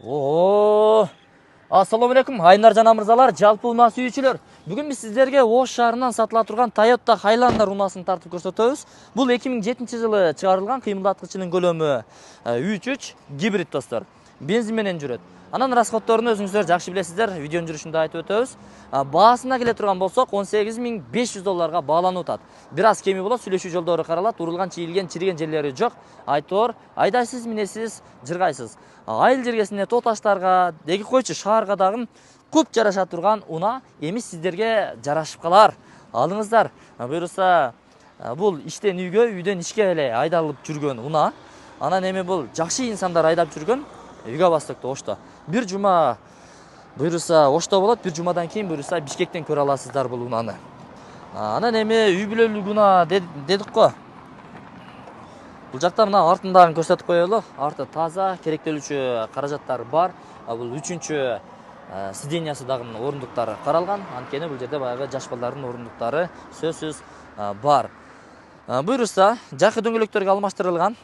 О, ассаламу алейкум, Айнар жана мырзалар, жалпы унаа сүйүүчүлөр. Бүгүн биз сиздерге Ош шаарынан сатыла турган Toyota Highlander унаасын тартып көрсөтөбүз. Бул 2007-жылы чыгарылган кыймылдаткычынын көлөмү 3.3 гибрид достор. Бензин менен жүрөт. Анан расходторуну өзүңүздөр жакшы билесиздер, видеонун жүрүшүндө айтып өтөбүз. Баасына келе турган болсок, $18.500 бааланып атат. Бир аз кеми болот, сүйлөшүү жолдору каралат, урулган, чийилген, чириген жерлери жок. Айтор, айдайсыз, минесиз, жыргайсыз. Айыл жергесине, тоо таштарга, деги койчу шаарга дагы көп жараша турган унаа эми сиздерге жарашып калар. Алыңыздар. Буюрса, бул иштен үйгө, үйдөн ишке эле айдалып жүргөн унаа. Анан эми бул жакшы инсандар айдап жүргөн Юго-Востокто, Ошто. Бир жума буюрса Ошто болот, бир жумадан кийин буюрса Бишкектен көрө аласыздар бул унааны. Анан эми үй бүлөлүк унаа дедик го. Бул жакта мына артындагын көрсөтүп коелу. Арты таза, керектелүүчү каражаттар бар. Бул үчүнчү сидениясы дагы орундуктары каралган. Анткени бул жерде баягы жаш балдардын орундуктары сөзсүз бар. Буюрса жакы дөңгөлөктөргө алмаштырылган.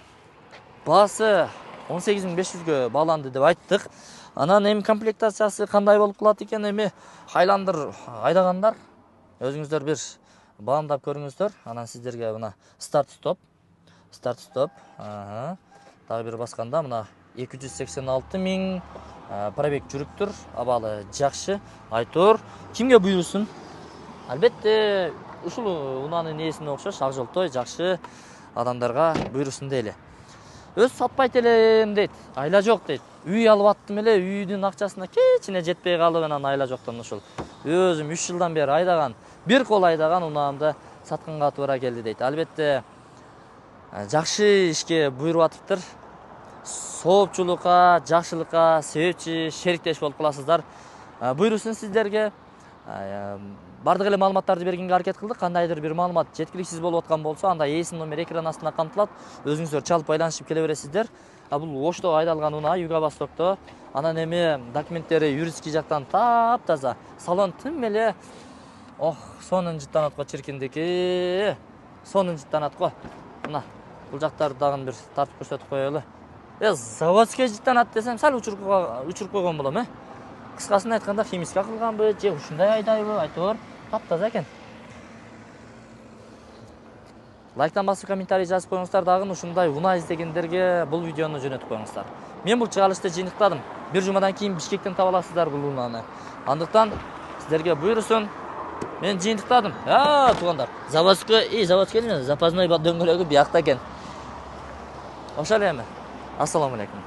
Баасы 18.500-гө бааланды деп айттык. Анан эми комплектациясы кандай болуп калат экен, эми Highlander айдагандар өзүңүздөр бир баамдап көрүңүздөр. Анан сиздерге мына старт стоп. Дагы бир басканда мына 286.000 пробег жүрүптүр. Абалы жакшы. Айтор, кимге буйрусун? Албетте, ушул унаанын ээсине окшош ак жолтой жакшы адамдарга буйрусун дейли. Өз сатпайт элем дейт, айла жок дейт. Үй алып аттым эле, үйдүн акчасына кечине жетпей калып, анан айла жоктон ушул өзүм 3 жылдан бери айдаган, бир кол айдаган унаамды сатканга туура келди дейт. Албетте, жакшы ишке буйруп атыптыр. Соопчулукка, жакшылыкка себепчи, шериктеш болуп каласыздар. Буйрусун сиздерге. Бардык эле маалыматтарды бергенге аракет кылдык. Кандайдыр бир маалымат жеткиликсиз болуп аткан болсо, анда ээсинин номери экран астында камтылат. Өзүңүздөр чалып байланышып келе бересиздер. Бул Ошто айдалган унаа Юго-Востокто. Анан эми документтери юридический жактан таптаза. Салон тим эле сонун жыттанат го, чиркиндики. Сонун жыттанат го. Мына бул жактарды дагы бир тартып көрсөтүп коелу. Заводской жыттанат десем, сал учуруп койгон болом, Кыскасын айтканда, химиска кылганбы, же ушундай айдайбы, айтор, таптаза экен. Лайктан басып комментарий жазып коюңуздар, дагы ушундай унаа издегендерге бул видеону жөнөтүп коюңуздар. Мен бул чыгарылышты жыйынтыктадым. Бир жумадан кийин Бишкектен таба аласыздар бул унааны. Андыктан сиздерге буйрусун. Мен жыйынтыктадым. Туугандар, заводской эле, запасной дөңгөлөгү биякта экен. Ошол эми. Ассаламу алейкум.